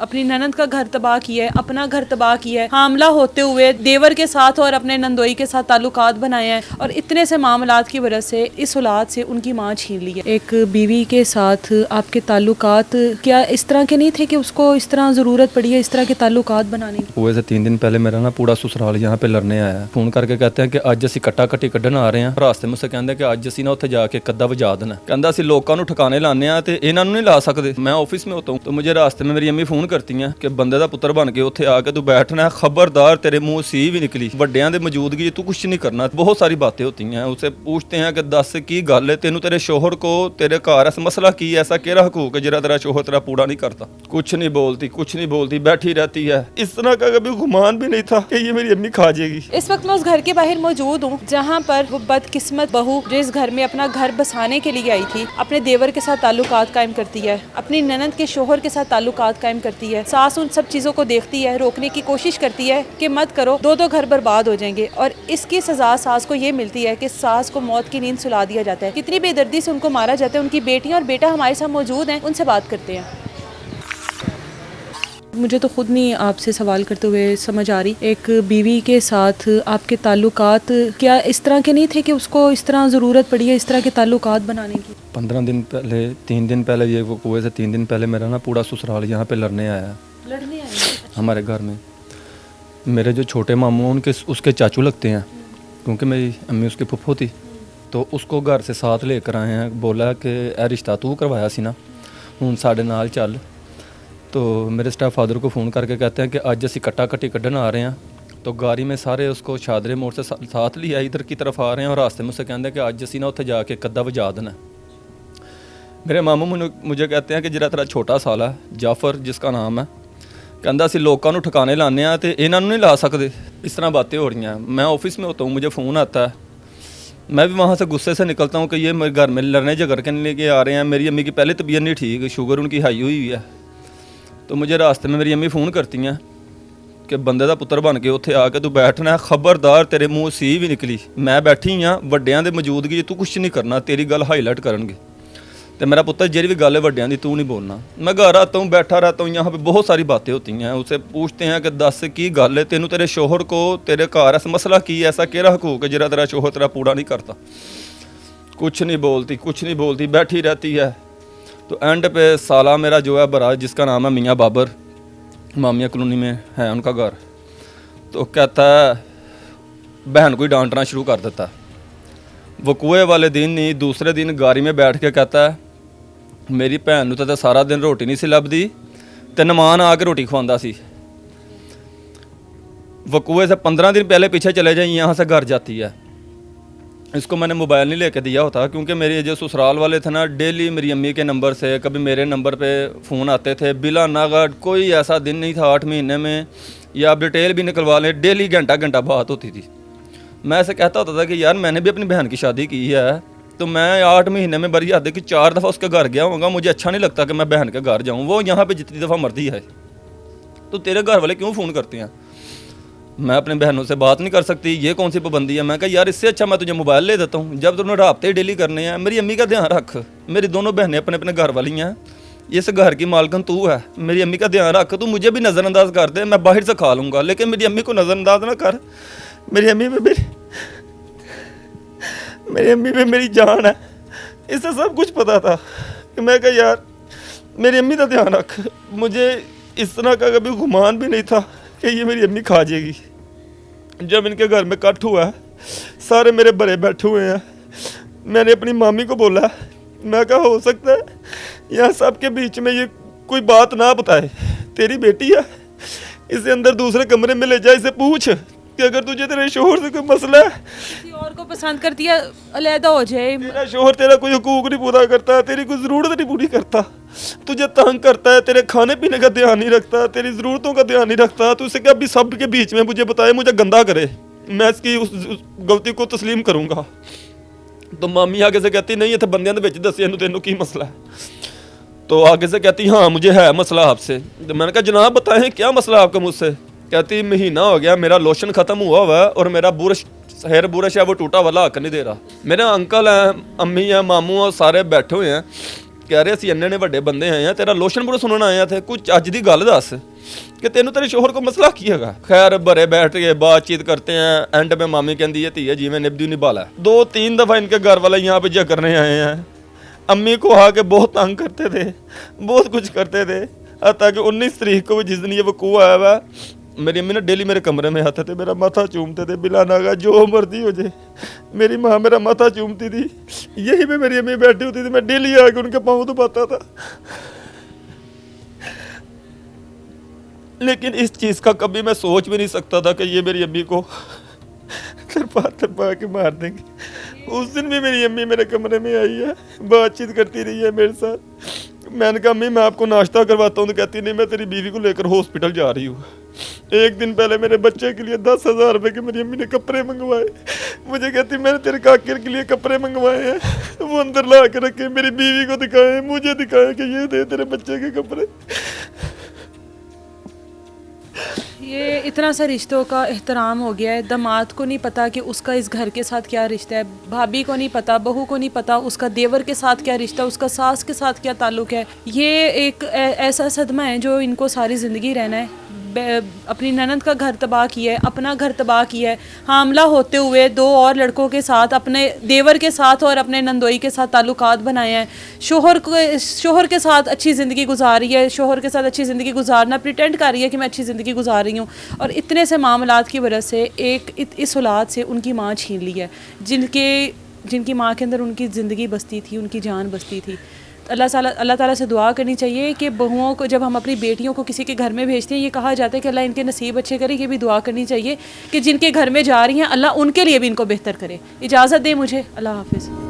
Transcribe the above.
अपनी ननद का घर तबाह किया है, अपना घर तबाह किया है, हामला होते हुए देवर के साथ और अपने नंदोई के साथ ताल्लुकात बनाए हैं और इतने से मामलात की वजह से इस औलाद से उनकी माँ छीन ली है। एक बीवी के साथ आपके ताल्लुकात क्या इस तरह के नहीं थे कि उसको इस तरह ज़रूरत पड़ी है इस तरह के ताल्लुकात बनाने की? हुए से 3 दिन पहले मेरा ना पूरा ससुराल यहाँ पे लड़ने आया, फोन करके कहते हैं कि ਅੱਜ ਅਸੀਂ ਕੱਟਾ ਕੱਟੀ ਕੱਢਣ ਆ ਰਹੇ ਹਾਂ। ਰਾਸਤੇ ਮੁਸੇ ਕਹਿੰਦੇ ਕਿ ਅੱਜ ਅਸੀਂ ਨਾ ਉੱਥੇ ਜਾ ਕੇ ਕੱਦਾ ਵਜਾ ਦੇਣਾ। ਕਹਿੰਦਾ ਅਸੀਂ ਲੋਕਾਂ ਨੂੰ ਠਿਕਾਣੇ ਲਾਣੇ ਆ ਤੇ ਇਹਨਾਂ ਨੂੰ ਨਹੀਂ ਲਾ ਸਕਦੇ। मैं ऑफिस में होता हूँ तो मुझे रास्ते में मेरी अम्मी फोन करती हैं कि बंदे दा पुत्र बन के उत्थे आके तू बैठना है, खबरदार तेरे मुंह सी भी निकली ਵੱਡਿਆਂ ਦੇ मौजूदगी तू कुछ नहीं करना। बहुत सारी बातें होती हैं। उसे पूछते हैं कि दस की गल है तेनू तेरे शोहर को तेरे घर इस मसला की ऐसा केड़ा हकूक है जरा तेरा शोहर तेरा पूरा नहीं करता। कुछ नहीं बोलती बैठी रहती है। इस तरह का कभी गुमान भी नहीं था कि ये मेरी अम्मी खा जाएगी। इस वक्त मैं उस घर के बाहर मौजूद हूँ जहाँ पर वो बदकिस्मत बहू जो इस घर में अपना घर बसाने के लिए आई थी अपने देवर के साथ ताल्लुकात कायम करती है, अपनी ननद के शोहर के साथ ताल्लुकात कायम करती है। सास उन सब चीज़ों को देखती है, रोकने की कोशिश करती है कि मत करो, दो घर बर्बाद हो जाएंगे और इसकी सज़ा सास को ये मिलती है कि सास को मौत की नींद सुला दिया जाता है। कितनी बेदर्दी से उनको मारा जाता है। उनकी बेटियाँ और बेटा हमारे साथ मौजूद हैं, उनसे बात करते हैं। मुझे तो खुद नहीं आपसे सवाल करते हुए समझ आ रही, एक बीवी के साथ आपके ताल्लुकात क्या इस तरह के नहीं थे कि उसको इस तरह ज़रूरत पड़ी है इस तरह के ताल्लुकात बनाने की? 15 दिन पहले 3 दिन पहले ये वो कुएं से 3 दिन पहले मेरा ना पूरा ससुराल यहाँ पे लड़ने आया हमारे घर में। मेरे जो छोटे मामू हैं उनके उसके चाचू लगते हैं क्योंकि मेरी अम्मी उसकी फुफ्फो थी। तो उसको घर से साथ लेकर आए हैं। बोला कि ए रिश्ता तू करवाया सी ना, हुण साडे नाल चल। तो मेरे स्टाफ फादर को फ़ोन करके कहते हैं कि आज असी कट्टा कट्टी कड्ढन आ रहे हैं। तो गाड़ी में सारे उसको शादरे मोड़ से साथ लिया इधर की तरफ आ रहे हैं और रास्ते में उससे कहते हैं कि आज असी ना उत्थे जाके कद्दा वजा देना। मेरे मामू मुझे कहते हैं कि जरा तेरा छोटा साला जाफर जिसका नाम है, कहता असी लोगों को ठिकाने लाने आ तो इन्हों नहीं ला सकते। इस तरह बातें हो रही हैं। मैं ऑफिस में होता हूँ, मुझे फ़ोन आता है, मैं भी वहाँ से गुस्से से निकलता हूँ कि ये मेरे घर में लड़ने झगड़ के लेके आ रहे हैं। मेरी अम्मी की पहले तबीयत नहीं ठीक, शुगर उनकी हाई हुई है। तो मुझे रास्ते में मेरी अम्मी फ़ोन करती हैं कि बंदे दा पुत्र बन के उत्थे आके तू बैठना है, खबरदार तेरे मुँह सी भी निकली। मैं बैठी हाँ, ਵੱਡਿਆਂ ਦੇ मौजूदगी तू कुछ नहीं करना, तेरी गल हाईलाइट करनगे। तो मेरा पुत्र जेरी भी गल है ਵੱਡਿਆਂ ਦੀ तू नहीं बोलना। मैं घर आता हूँ, बैठा रहता हूँ, यहाँ पे बहुत सारी बातें होती हैं। उसे पूछते हैं कि दस की गल है तेनू तेरे शोहर को तेरे घर इस मसला की ऐसा केड़ा हकूक है जरा तेरा शोहर तेरा पूरा नहीं करता। कुछ नहीं बोलती बैठी रहती है। तो एंड पे साला मेरा जो है बड़ा जिसका नाम है मियाँ बाबर, मामिया कॉलोनी में है उनका घर, तो कहता है बहन को ही डांटना शुरू कर देता। वकूए वाले दिन नहीं दूसरे दिन गाड़ी में बैठ के कहता है मेरी भैन नूं तो सारा दिन रोटी नहीं सी लभदी ते नमान आके रोटी खवांदा सी। वकूए से 15 दिन पहले पीछे चले जाए यहाँ से घर जाती है। इसको मैंने मोबाइल नहीं लेके दिया होता क्योंकि मेरे जो ससुराल वाले थे ना डेली मेरी अम्मी के नंबर से कभी मेरे नंबर पे फ़ोन आते थे बिला नागड़। कोई ऐसा दिन नहीं था 8 महीने में या आप डिटेल भी निकलवा लें, डेली घंटा बात होती थी। मैं ऐसे कहता होता था कि यार मैंने भी अपनी बहन की शादी की है तो मैं 8 महीने में बड़ी हद कि 4 दफ़ा उसके घर गया होगा। मुझे अच्छा नहीं लगता कि मैं बहन के घर जाऊँ, वो यहाँ पर जितनी दफ़ा मर्जी है। तो तेरे घर वाले क्यों फ़ोन करते हैं? मैं अपने बहनों से बात नहीं कर सकती, ये कौन सी पाबंदी है? मैं कहा यार इससे अच्छा मैं तुझे मोबाइल ले देता हूँ, जब तुमने राब्ते डेली करने हैं। मेरी अम्मी का ध्यान रख, मेरी दोनों बहनें अपने अपने घर वाली हैं, इस घर की मालकन तू है। मेरी अम्मी का ध्यान रख, तू मुझे भी नज़रअंदाज कर दे, मैं बाहर से खा लूँगा लेकिन मेरी अम्मी को नज़रअंदाज ना कर। मेरी अम्मी में मेरी जान है। इससे सब कुछ पता था कि मैं कहा यार मेरी अम्मी का ध्यान रख। मुझे इस तरह का कभी गुमान भी नहीं था कि ये मेरी अम्मी खा जाएगी। जब इनके घर में कट हुआ है, सारे मेरे बड़े बैठे हुए हैं, मैंने अपनी मामी को बोला, मैं कहा हो सकता है यहाँ सबके बीच में ये कोई बात ना बताए, तेरी बेटी है, इसे अंदर दूसरे कमरे में ले जा, इसे पूछ कि अगर तुझे तेरे शोहर से कोई मसला है, किसी और को पसंद कर दिया अलहदा हो जाए। तेरा शोहर तेरा कोई हुकूक नहीं पूरा करता, तेरी कोई ज़रूरत नहीं पूरी करता, तुझे तंग करता है, तेरे खाने पीने का ध्यान नहीं रखता, तेरी ज़रूरतों का ध्यान नहीं रखता, तो उसे क्या अभी सब के बीच में मुझे बताए, मुझे गंदा करे, मैं इसकी उस गलती को तस्लीम करूँगा। तो मामी आगे से कहती नहीं इतने बंदियां दे विच दसी इनू तेनू की मसला है। तो आगे से कहती हाँ मुझे है मसला आपसे। तो मैंने कहा जनाब बताएं क्या मसला आपका मुझसे? कहती महीना हो गया मेरा लोशन ख़त्म हुआ है और मेरा बुरश हेयर बुरश है वो टूटा वाला हक नहीं दे रहा। मेरे अंकल हैं, अम्मी हैं, मामू हैं, सारे बैठे हुए हैं ਕਹਿ ਰਹੇ ਸੀ ਇੰਨੇ ਨੇ ਵੱਡੇ ਬੰਦੇ ਆਏ ਆ, ਤੇਰਾ ਲੋਸ਼ਨਪੁਰ ਸੁਣਨ ਆਏ ਆ ਥੇ, ਕੁਝ ਅੱਜ ਦੀ ਗੱਲ ਦੱਸ कि तेनू तेरे शोहर को मसला की हैगा। खैर भरे बैठ के बातचीत करते हैं, एंड में मामी कहती है धीए जी में निब्दी निभाला। 2-3 दफ़ा इनके घर वाले यहाँ पे जग करने आए हैं। अम्मी को आके बहुत तंग करते थे, बहुत कुछ करते थे, हत्ता कि 19 तारीख को जिस दिन ये वकूआ आया हुआ, मेरी अम्मी ने डेली मेरे कमरे में आते थे, मेरा माथा चूमते थे बिला नागा, जो मर्जी हो जाए। मेरी माँ मेरा माथा चूमती थी, यही पे मेरी अम्मी बैठी होती थी, मैं डेली आके उनके पाँव दबाता था। लेकिन इस चीज़ का कभी मैं सोच भी नहीं सकता था कि ये मेरी अम्मी को तरपा के मार देंगे। उस दिन भी मेरी अम्मी मेरे कमरे में आई है, बातचीत करती रही है मेरे साथ। मैंने कहा अम्मी मैं आपको नाश्ता करवाता हूँ, तो कहती नहीं मैं तेरी बीवी को लेकर हॉस्पिटल जा रही हूँ। एक दिन पहले मेरे बच्चे के लिए 10,000 रुपये के मेरी अम्मी ने कपड़े मंगवाए। मुझे कहती मैंने तेरे काकिर के लिए कपड़े मंगवाए हैं, वो अंदर ला के रखे, मेरी बीवी को दिखाए, मुझे दिखाए कि ये दे तेरे बच्चे के कपड़े। ये इतना सा रिश्तों का एहतराम हो गया है। दामाद को नहीं पता कि उसका इस घर के साथ क्या रिश्ता है, भाभी को नहीं पता, बहू को नहीं पता उसका देवर के साथ क्या रिश्ता है, उसका सास के साथ क्या ताल्लुक़ है। ये एक ऐसा सदमा है जो इनको सारी ज़िंदगी रहना है। अपनी ननद का घर तबाह किया है, अपना घर तबाह किया है, हामला होते हुए 2 और लड़कों के साथ, अपने देवर के साथ और अपने नंदोई के साथ ताल्लुकात बनाए हैं। शोहर के साथ अच्छी ज़िंदगी गुजार रही है, शोहर के साथ अच्छी ज़िंदगी गुजारना प्रिटेंड कर रही है कि मैं अच्छी ज़िंदगी गुजार रही हूँ, और इतने से मामलात की वजह से इस औलाद से उनकी माँ छीन ली है, जिनकी माँ के अंदर उनकी ज़िंदगी बसती थी, उनकी जान बसती थी। अल्लाह ताला से दुआ करनी चाहिए कि बहुओं को, जब हम अपनी बेटियों को किसी के घर में भेजते हैं, ये कहा जाता है कि अल्लाह इनके नसीब अच्छे करे, ये भी दुआ करनी चाहिए कि जिनके घर में जा रही हैं अल्लाह उनके लिए भी इनको बेहतर करे। इजाज़त दें मुझे, अल्लाह हाफ़िज़।